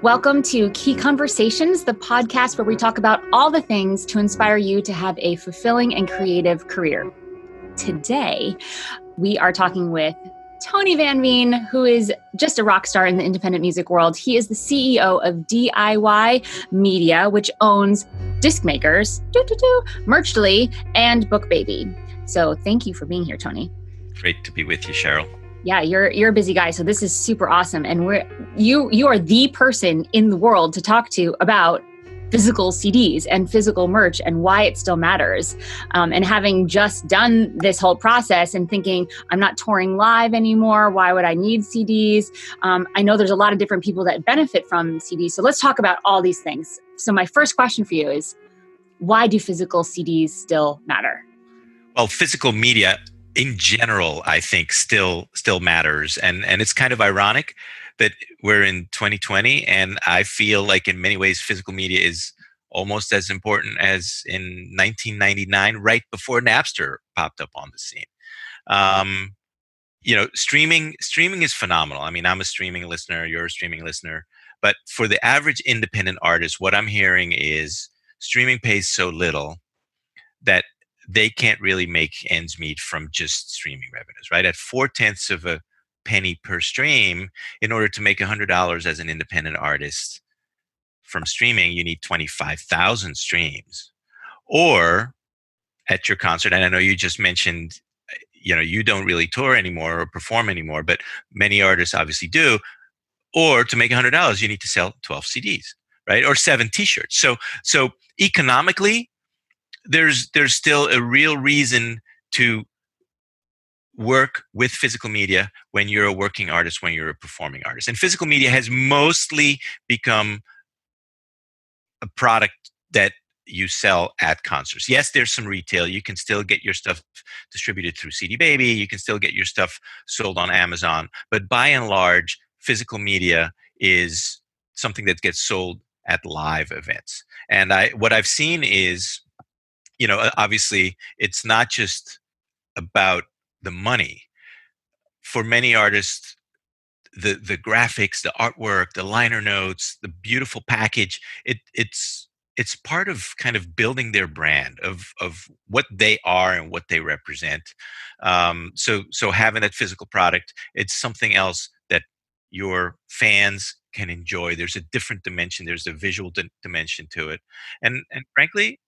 Welcome to Key Conversations, the podcast where we talk about all the things to inspire you to have a fulfilling and creative career. Today, we are talking with Tony Van Veen, who is just a rock star in the independent music world. He is the CEO of DIY Media, which owns disc makers, Merchly, and Book Baby. So thank you for being here, Tony. Great to be with you, Cheryl. Yeah, you're a busy guy, so this is super awesome. And you are the person in the world to talk to about physical CDs and physical merch and why it still matters. And having just done this whole process and thinking, I'm not touring live anymore, why would I need CDs? I know there's a lot of different people that benefit from CDs. So let's talk about all these things. So my first question for you is, why do physical CDs still matter? Well, physical media in general, I think still matters. And it's kind of ironic that we're in 2020, and I feel like in many ways physical media is almost as important as in 1999, right before Napster popped up on the scene. Streaming is phenomenal. I mean, I'm a streaming listener, you're a streaming listener, but for the average independent artist, what I'm hearing is streaming pays so little that they can't really make ends meet from just streaming revenues, right? At 4/10 of a penny per stream, in order to make $100 as an independent artist from streaming, you need 25,000 streams. Or at your concert, and I know you just mentioned, you don't really tour anymore or perform anymore, but many artists obviously do. Or to make $100, you need to sell 12 CDs, right? Or 7 T-shirts. So economically, there's still a real reason to work with physical media when you're a working artist, when you're a performing artist. And physical media has mostly become a product that you sell at concerts. Yes, there's some retail. You can still get your stuff distributed through CD Baby. You can still get your stuff sold on Amazon. But by and large, physical media is something that gets sold at live events. And what I've seen is, obviously it's not just about the money. For many artists, the graphics, the artwork, the liner notes, the beautiful package, it's part of kind of building their brand of what they are and what they represent. So having that physical product, it's something else that your fans can enjoy. There's a different dimension. There's a visual dimension to it, and frankly,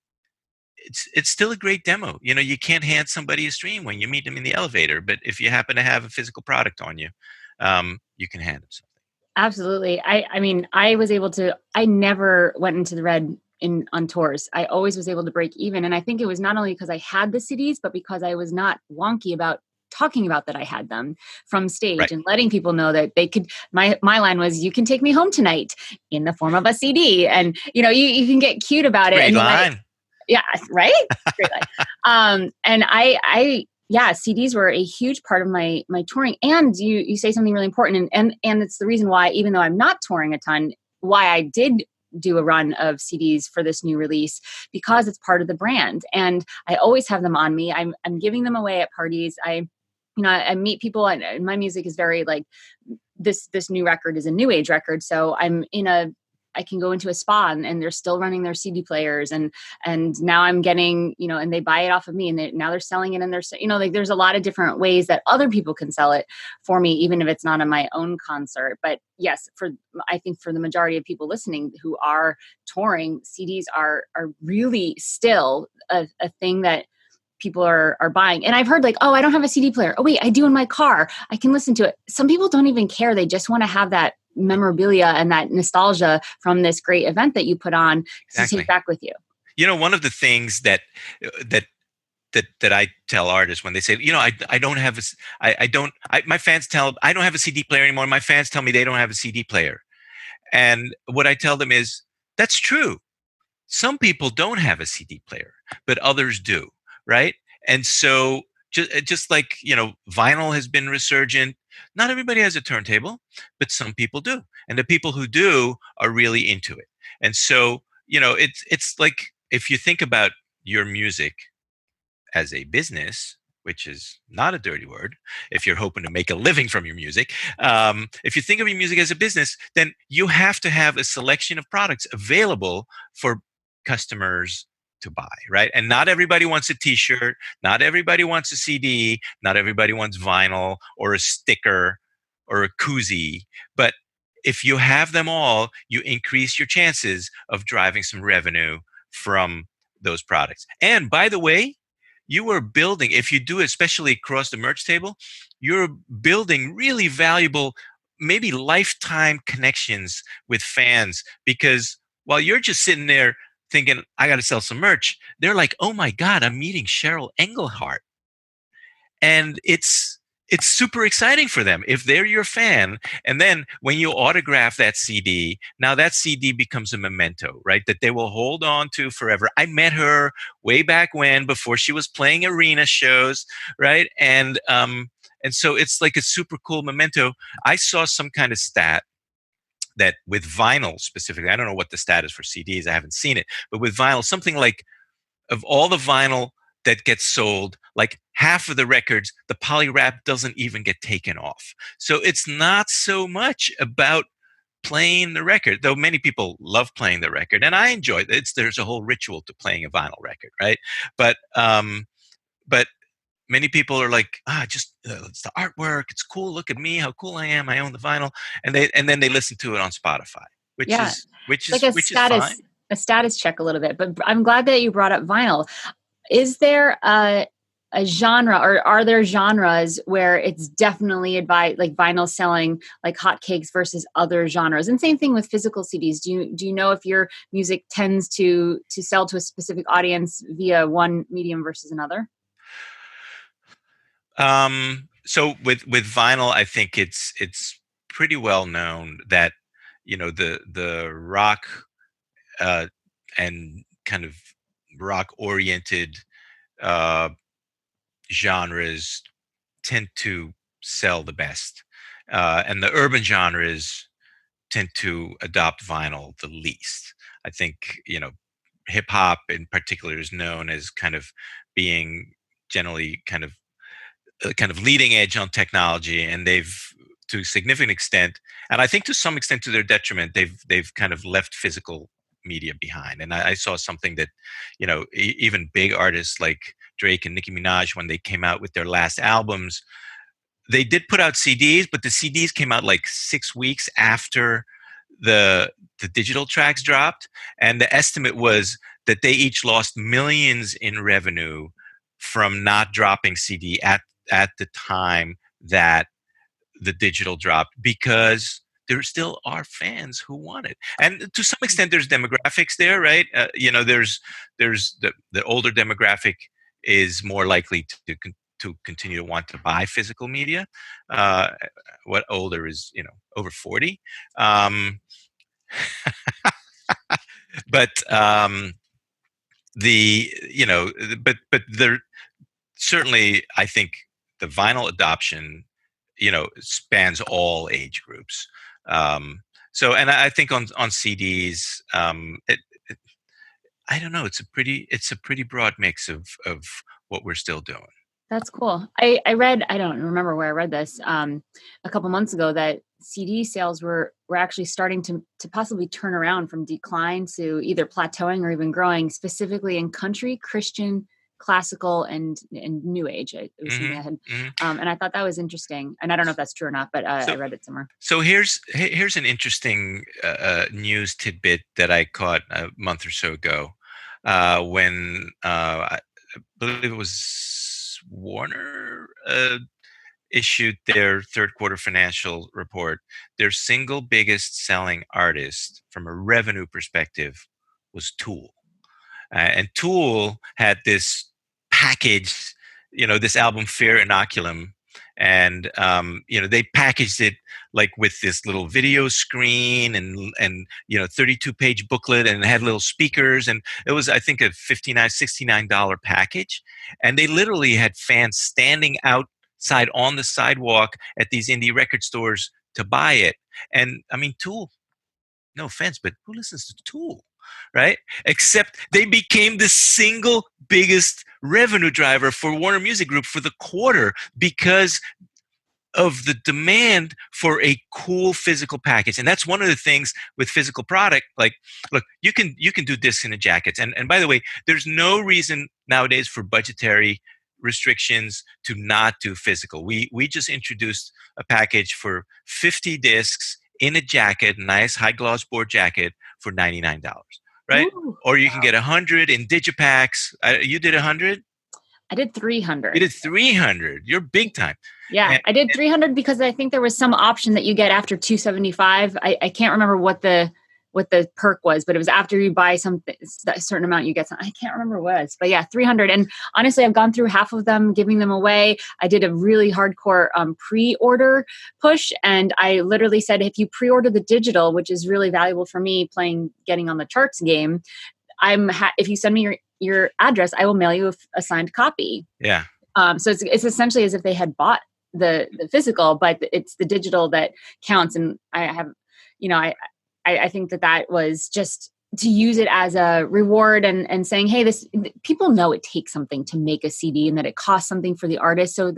it's still a great demo. You can't hand somebody a stream when you meet them in the elevator, but if you happen to have a physical product on you, you can hand them something. Absolutely. I mean, I never went into the red on tours. I always was able to break even. And I think it was not only because I had the CDs, but because I was not wonky about talking about that I had them from stage, right, and letting people know that they could, my line was, you can take me home tonight in the form of a CD. And, you can get cute about it. Great line. Yeah, right? Great line. And CDs were a huge part of my touring. And you say something really important. And it's the reason why, even though I'm not touring a ton, why I did do a run of CDs for this new release, because it's part of the brand. And I always have them on me. I'm giving them away at parties. I meet people, and my music is very like, this new record is a new age record. So I can go into a spa and they're still running their CD players, and now I'm getting, and they buy it off of me, and now they're selling it, and they're, there's a lot of different ways that other people can sell it for me, even if it's not on my own concert. But yes, I think for the majority of people listening who are touring, CDs are really still a thing that people are buying. And I've heard like, oh, I don't have a CD player. Oh wait, I do in my car. I can listen to it. Some people don't even care. They just want to have that memorabilia and that nostalgia from this great event that you put on to take back with you. One of the things that I tell artists when they say, I don't have my fans tell, I don't have a CD player anymore. My fans tell me they don't have a CD player. And what I tell them is, that's true. Some people don't have a CD player, but others do. Right. And so just like, vinyl has been resurgent. Not everybody has a turntable, but some people do. And the people who do are really into it. And so, it's like, if you think about your music as a business, which is not a dirty word if you're hoping to make a living from your music. If you think of your music as a business, then you have to have a selection of products available for customers to buy, right? And not everybody wants a t-shirt, not everybody wants a CD, not everybody wants vinyl or a sticker or a koozie, but if you have them all, you increase your chances of driving some revenue from those products. And by the way, you are building, if you do it, especially across the merch table, you're building really valuable, maybe lifetime connections with fans. Because while you're just sitting there thinking, I got to sell some merch, they're like, oh my God, I'm meeting Cheryl Engelhardt. And it's super exciting for them if they're your fan. And then when you autograph that CD, now that CD becomes a memento, right? That they will hold on to forever. I met her way back when, before she was playing arena shows, right? And so it's like a super cool memento. I saw some kind of stat that with vinyl specifically, I don't know what the stat is for CDs, I haven't seen it, but with vinyl, something like, of all the vinyl that gets sold, like half of the records, the poly wrap doesn't even get taken off. So it's not so much about playing the record, though many people love playing the record, and I enjoy it. There's a whole ritual to playing a vinyl record, right? But many people are like, just it's the artwork, it's cool. Look at me, how cool I am. I own the vinyl, and then they listen to it on Spotify, which Yeah. is which Like is which is fine. a status check a little bit, but I'm glad that you brought up vinyl. Is there a genre, or are there genres where it's definitely advised, like vinyl selling like hotcakes versus other genres? And same thing with physical CDs. Do you know if your music tends to sell to a specific audience via one medium versus another? So with vinyl, I think it's pretty well known that the rock uh, and kind of rock oriented uh, genres tend to sell the best, and the urban genres tend to adopt vinyl the least. I think hip hop in particular is known as kind of being generally kind of leading edge on technology, and they've, to a significant extent, and I think to some extent to their detriment, they've kind of left physical media behind. And I saw something that even big artists like Drake and Nicki Minaj, when they came out with their last albums, they did put out CDs, but the CDs came out like 6 weeks after the the digital tracks dropped, and the estimate was that they each lost millions in revenue from not dropping CD at the time that the digital dropped, because there still are fans who want it. And to some extent there's demographics there, right? There's the older demographic is more likely to continue to want to buy physical media. uh, what older is over 40. um, but the you know but there certainly, I think the vinyl adoption spans all age groups. um so, and I think on CDs, I don't know, it's a pretty broad mix of what we're still doing. That's cool. I read, I don't remember where I read this, a couple months ago, that CD sales were actually starting to possibly turn around from decline to either plateauing or even growing, specifically in country, Christian, classical, and new age. It was something I Hmm. had, Hmm. and I thought that was interesting. And I don't know if that's true or not, but I So, read it somewhere. here's an interesting news tidbit that I caught a month or so ago, when I believe it was Warner issued their third quarter financial report. Their single biggest selling artist from a revenue perspective was Tool. And Tool had this package, this album Fear Inoculum, and they packaged it like with this little video screen and 32-page booklet, and it had little speakers, and it was, I think, a 59 $69 package, and they literally had fans standing outside on the sidewalk at these indie record stores to buy it. And I mean, Tool, no offense, but who listens to Tool? right? Except they became the single biggest revenue driver for Warner Music Group for the quarter because of the demand for a cool physical package. And that's one of the things with physical product. Like, look, you can do discs in the jackets. And by the way, there's no reason nowadays for budgetary restrictions to not do physical. We just introduced a package for 50 discs in a jacket, nice high gloss board jacket for $99, right? Ooh, Or you can wow. get 100 in digipacks. You did 100? I did You 300. did 300. You're big time. Yeah, And I did 300 because I think there was some option that you get after 275. I can't remember what the perk was, but it was after you buy something a certain amount you get some. I can't remember what it was, but yeah, 300. And honestly, I've gone through half of them, giving them away. I did a really hardcore pre-order push, and I literally said, if you pre-order the digital, which is really valuable for me playing getting on the charts game, if you send me your address, I will mail you a signed copy. yeah. So it's essentially as if they had bought the physical, but it's the digital that counts. And I have, you know, I think that was just to use it as a reward and saying, hey, people know it takes something to make a CD and that it costs something for the artist. So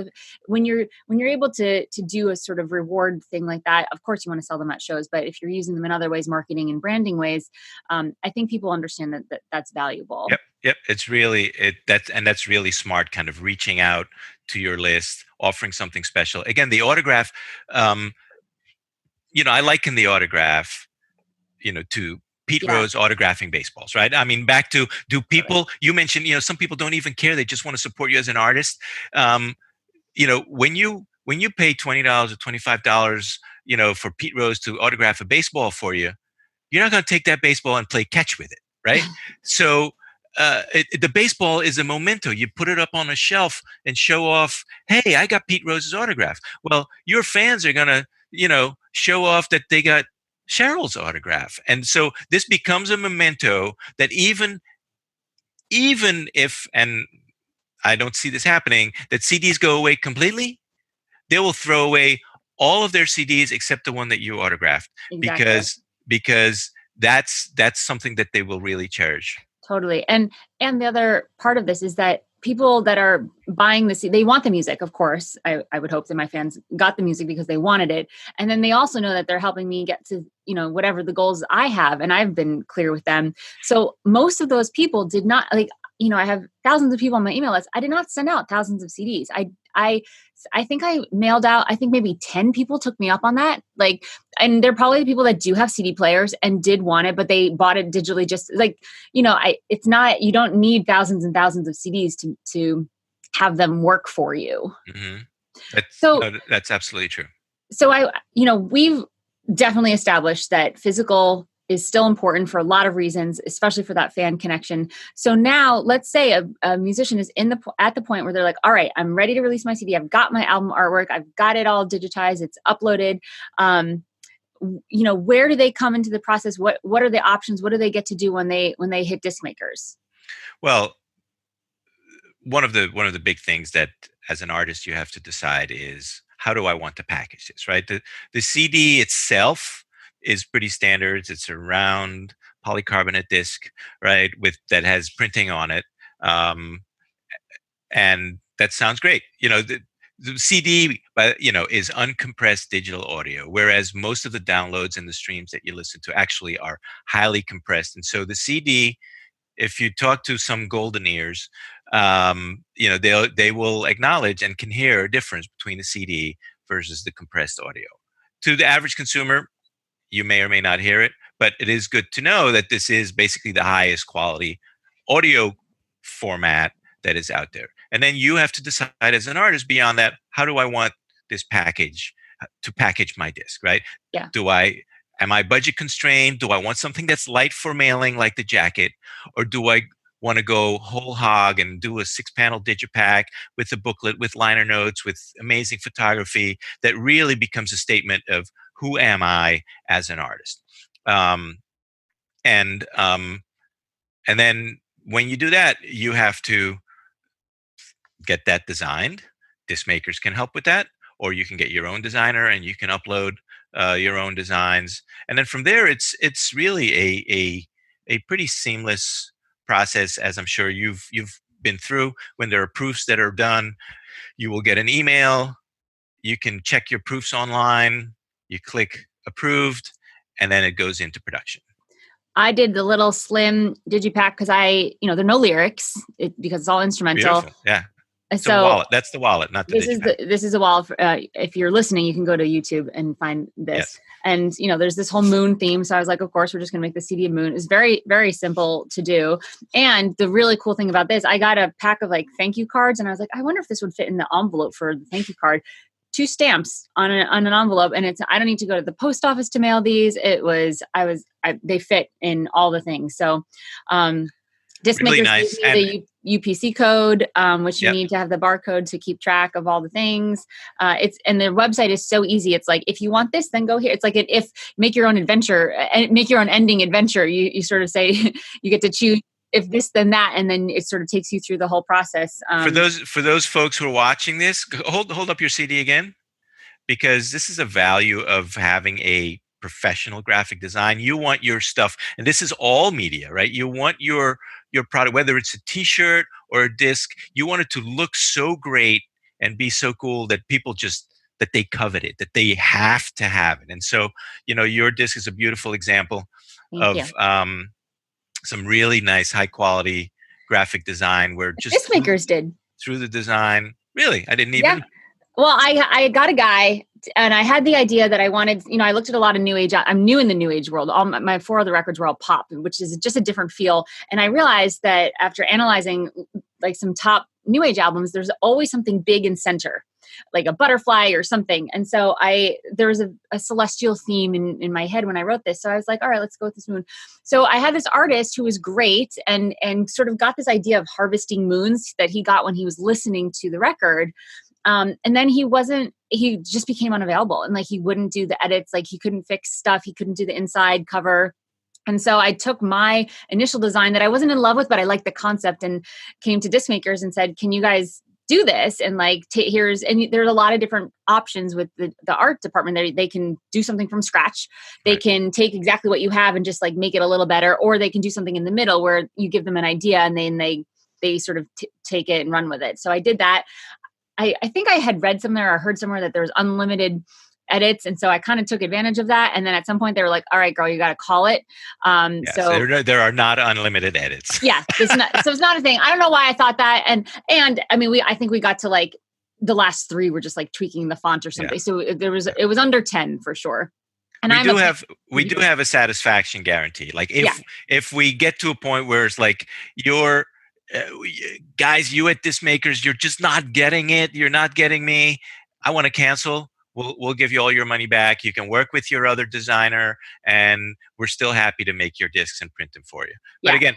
when you're able to do a sort of reward thing like that, of course you want to sell them at shows, but if you're using them in other ways, marketing and branding ways, I think people understand that's valuable. Yep, yep. It's really that's really smart. Kind of reaching out to your list, offering something special. Again, the autograph. Um, I liken the autograph, to Pete Yeah, Rose autographing baseballs, right? I mean, back to do totally. people? You mentioned, some people don't even care; they just want to support you as an artist. When you pay $20 or $25, for Pete Rose to autograph a baseball for you, you're not going to take that baseball and play catch with it, right? So the baseball is a memento. You put it up on a shelf and show off, hey, I got Pete Rose's autograph. Well, your fans are going to, show off that they got Cheryl's autograph. And so this becomes a memento that even if, and I don't see this happening, that CDs go away completely, they will throw away all of their CDs except the one that you autographed Exactly. because that's something that they will really cherish. Totally. And the other part of this is that people that are buying this, they want the music, of course. I would hope that my fans got the music because they wanted it. And then they also know that they're helping me get to, whatever the goals I have. And I've been clear with them. So most of those people did not I have thousands of people on my email list. I did not send out thousands of CDs. I think I mailed out, I think maybe 10 people took me up on that. And they're probably the people that do have CD players and did want it, but they bought it digitally just it's not, you don't need thousands and thousands of CDs to have them work for you. Hmm. That's So, no, that's absolutely true. we've definitely established that physical is still important for a lot of reasons, especially for that fan connection. So now let's say a musician is at the point where they're like, all right, I'm ready to release my CD. I've got my album artwork. I've got it all digitized. It's uploaded. Where do they come into the process? What are the options? What do they get to do when they hit disc makers? Well, one of the big things that as an artist you have to decide is, how do I want to package this, right? The CD itself is pretty standard. It's a round polycarbonate disc, right, with that has printing on it. Um, and that sounds great. The CD, but is uncompressed digital audio, whereas most of the downloads and the streams that you listen to actually are highly compressed. And so the CD, if you talk to some golden ears, they will acknowledge and can hear a difference between the CD versus the compressed audio. To the average consumer, you may or may not hear it, but it is good to know that this is basically the highest quality audio format that is out there. And then you have to decide as an artist beyond that, how do I want this package to package my disc, right? Yeah. Am I budget constrained? Do I want something that's light for mailing like the jacket? Or do I want to go whole hog and do a 6-panel digipack with a booklet, with liner notes, with amazing photography that really becomes a statement of who am I as an artist? Um, and and then when you do that, you have to get that designed. Disc makers can help with that, or you can get your own designer and you can upload your own designs. And then from there, it's really a pretty seamless process, as I'm sure you've been through. When there are proofs that are done, you will get an email. You can check your proofs online. You click approved, and then it goes into production. I did the little slim digipack because there are no lyrics because it's all instrumental. Beautiful. Yeah. It's a So wallet. That's the wallet, not the digipack. this is a wallet. If you're listening, you can go to YouTube and find this. Yes. And there's this whole moon theme. So I was like, of course, we're just going to make the CD a moon. It's very, very simple to do. And the really cool thing about this, I got a pack of like thank you cards, and I was like, I wonder if this would fit in the envelope for the thank you card. 2 stamps on an envelope, and I don't need to go to the post office to mail these. They fit in all the things. So, Disc Really Makers nice. gives you the UPC code, which you Yep. need to have the barcode to keep track of all the things. And the website is so easy. It's like, if you want this, then go here. It's like make your own adventure and make your own ending adventure. You sort of say you get to choose if this, then that, and then it sort of takes you through the whole process. For those folks who are watching this, hold up your CD again, because this is a value of having a professional graphic design. You want your stuff, and this is all media, right? You want your product, whether it's a T-shirt or a disc, you want it to look so great and be so cool that people that they covet it, that they have to have it. And so, your disc is a beautiful example Thank you. of some really nice, high quality graphic design where just Disc Makers did. through the design. Really? I didn't even. Yeah. Well, I got a guy, and I had the idea that I wanted, I looked at a lot of new age. I'm new in the new age world. All my 4 other records were all pop, which is just a different feel. And I realized that after analyzing like some top new age albums, there's always something big in center, like a butterfly or something. And so there was a celestial theme in my head when I wrote this. So I was like, all right, let's go with this moon. So I had this artist who was great and sort of got this idea of harvesting moons that he got when he was listening to the record. And then he just became unavailable, and like, he wouldn't do the edits. Like, he couldn't fix stuff. He couldn't do the inside cover. And so I took my initial design that I wasn't in love with, but I liked the concept, and came to Disc Makers and said, can you guys do this? And like, there's a lot of different options with the art department. They can do something from scratch. They Right. can take exactly what you have and just like make it a little better, or they can do something in the middle where you give them an idea and then they sort of take it and run with it. So I did that. I think I had read somewhere or heard somewhere that there was unlimited edits. And so I kind of took advantage of that. And then at some point they were like, all right, girl, you got to call it. Yes, So there are not unlimited edits. yeah, so it's not a thing. I don't know why I thought that. And I mean, I think we got to like the last 3 were just like tweaking the font or something. Yeah. So it was under 10 for sure. And we do have a satisfaction guarantee. Like if we get to a point where it's like guys, you at Disc Makers, you're just not getting it. You're not getting me. I want to cancel. We'll give you all your money back. You can work with your other designer, and we're still happy to make your discs and print them for you. But again,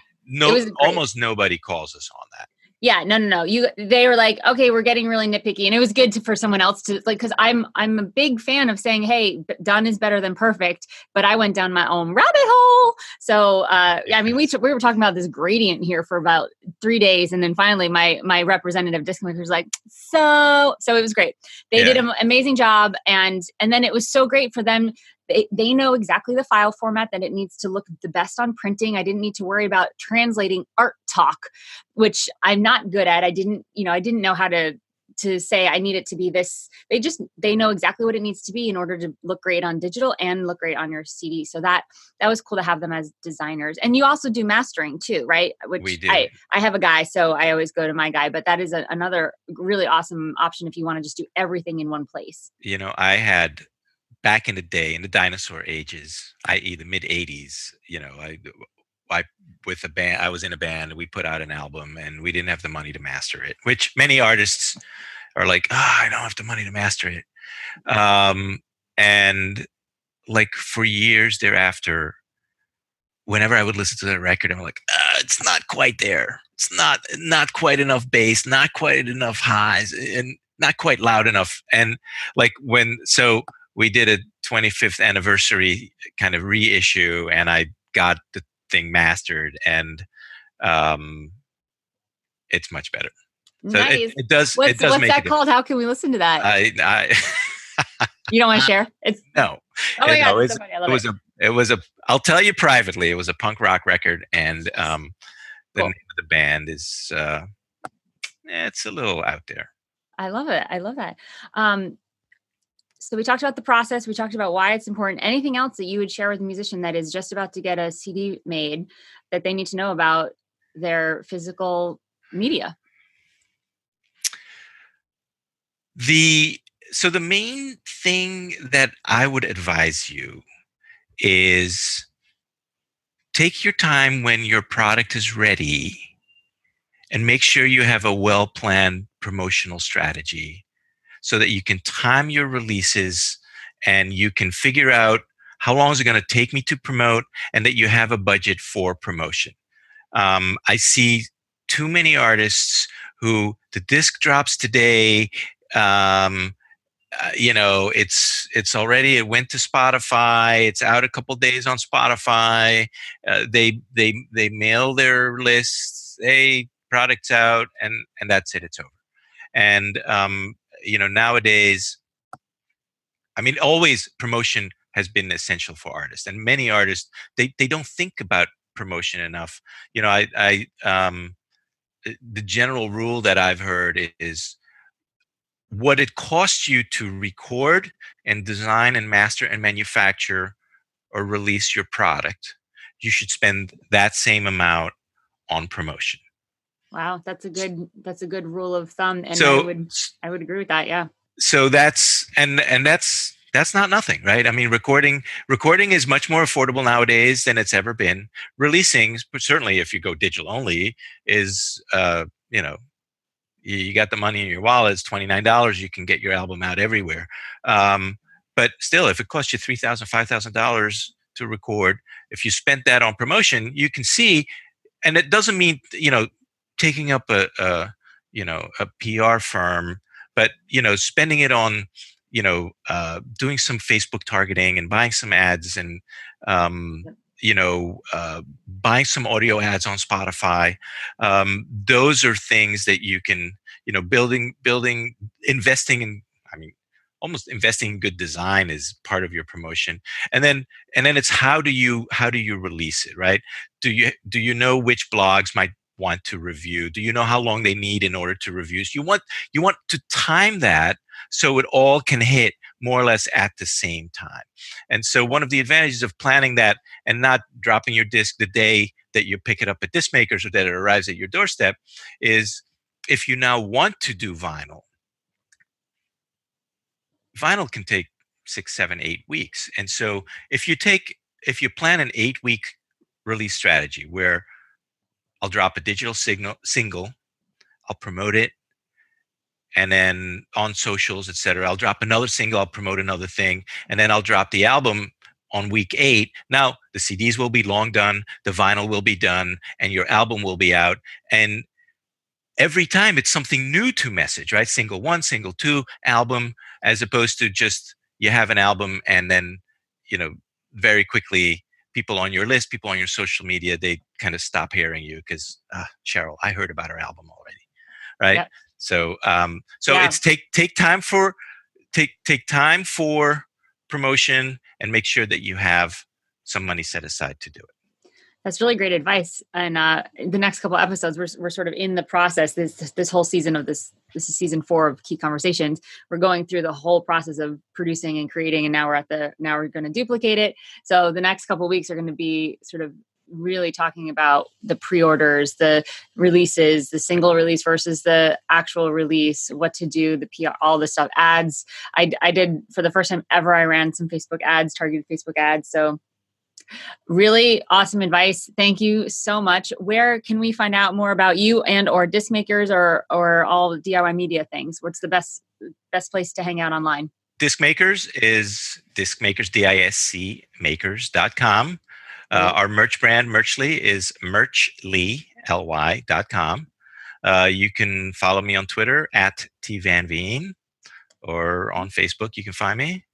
almost nobody calls us on that. Yeah, no. They were like, okay, we're getting really nitpicky, and it was good for someone else to like, because I'm a big fan of saying, hey, done is better than perfect. But I went down my own rabbit hole. So I mean, we were talking about this gradient here for about 3 days, and then finally, my representative Disc Maker was like, so it was great. They did an amazing job, and then it was so great for them. They know exactly the file format that it needs to look the best on printing. I didn't need to worry about translating art talk, which I'm not good at. I didn't know how to say I need it to be this. They know exactly what it needs to be in order to look great on digital and look great on your CD. So that was cool to have them as designers. And you also do mastering too, right? Which we do. I have a guy, so I always go to my guy, but that is another really awesome option if you want to just do everything in one place. I had, back in the day, in the dinosaur ages, i.e. the mid 80s, I with a band, I was in a band, we put out an album and we didn't have the money to master it, which many artists are like, I don't have the money to master it. And like for years thereafter, whenever I would listen to that record, I'm like, it's not quite there. It's not quite enough bass, not quite enough highs, and not quite loud enough. And like so we did a 25th anniversary kind of reissue, and I got the thing mastered, and it's much better. So nice. It does. What's that called? How can we listen to that? I You don't want to share? No. Oh my God, so funny. I love it was it. It was I'll tell you privately, it was a punk rock record, and the name Cool. of the band is it's a little out there. I love it. I love that. Um, so we talked about the process. We talked about why it's important. Anything else that you would share with a musician that is just about to get a CD made that they need to know about their physical media? The main thing that I would advise you is take your time when your product is ready and make sure you have a well planned promotional strategy so that you can time your releases and you can figure out how long is it going to take me to promote, and that you have a budget for promotion. I see too many artists who the disc drops today. It went to Spotify. It's out a couple days on Spotify. They mail their lists. Hey, product's out, and that's it. It's over. And nowadays, I mean, always promotion has been essential for artists, and many artists they don't think about promotion enough. The general rule that I've heard is what it costs you to record and design and master and manufacture or release your product, you should spend that same amount on promotion. Wow, that's a good rule of thumb, and So I would agree with that. Yeah. so that's not nothing, right? I mean, recording is much more affordable nowadays than it's ever been. Releasing, certainly if you go digital only, is you got the money in your wallet, it's $29, you can get your album out everywhere. But still, if it costs you $3,000, $5,000 to record, if you spent that on promotion, you can see, and it doesn't mean taking up a PR firm, but spending it on doing some Facebook targeting and buying some ads, and buying some audio ads on Spotify. Those are things that you can, building, investing in. I mean, almost investing in good design is part of your promotion. And then it's how do you release it, right? Do you know which blogs might want to review? Do you know how long they need in order to review? So you want to time that so it all can hit more or less at the same time. And so one of the advantages of planning that and not dropping your disc the day that you pick it up at disc makers or that it arrives at your doorstep is, if you now want to do vinyl can take 6, 7, 8 weeks. And so if you plan an 8-week release strategy where I'll drop a digital single, I'll promote it, and then on socials, etc., I'll drop another single, I'll promote another thing, and then I'll drop the album on week 8. Now the CDs will be long done, the vinyl will be done, and your album will be out. And every time it's something new to message, right? Single 1, single 2, album, as opposed to just you have an album and then, very quickly people on your list, people on your social media, they kind of stop hearing you because Cheryl, I heard about her album already, right? Yep. So it's take time for promotion, and make sure that you have some money set aside to do it. That's really great advice. And the next couple of episodes, we're sort of in the process. This whole season of this is season 4 of Key Conversations. We're going through the whole process of producing and creating, and now we're going to duplicate it. So the next couple of weeks are going to be sort of really talking about the pre-orders, the releases, the single release versus the actual release, what to do, the PR, all this stuff, ads. I did, for the first time ever, I ran some Facebook ads, targeted Facebook ads. So really awesome advice. Thank you so much. Where can we find out more about you and or disc makers or all DIY media things? What's the best place to hang out online? Disc Makers is discmakers, DISC makers.com. Our merch brand, Merchly, is merchly.com. You can follow me on Twitter at @tvanveen, or on Facebook you can find me,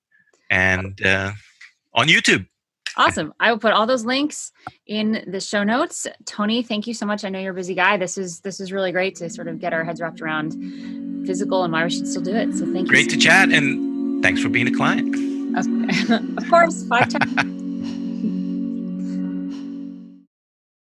and on YouTube. Awesome. I will put all those links in the show notes. Tony, thank you so much. I know you're a busy guy. This is really great to sort of get our heads wrapped around physical and why we should still do it. So thank you. Great to chat, and thanks for being a client. Of course, 5 times.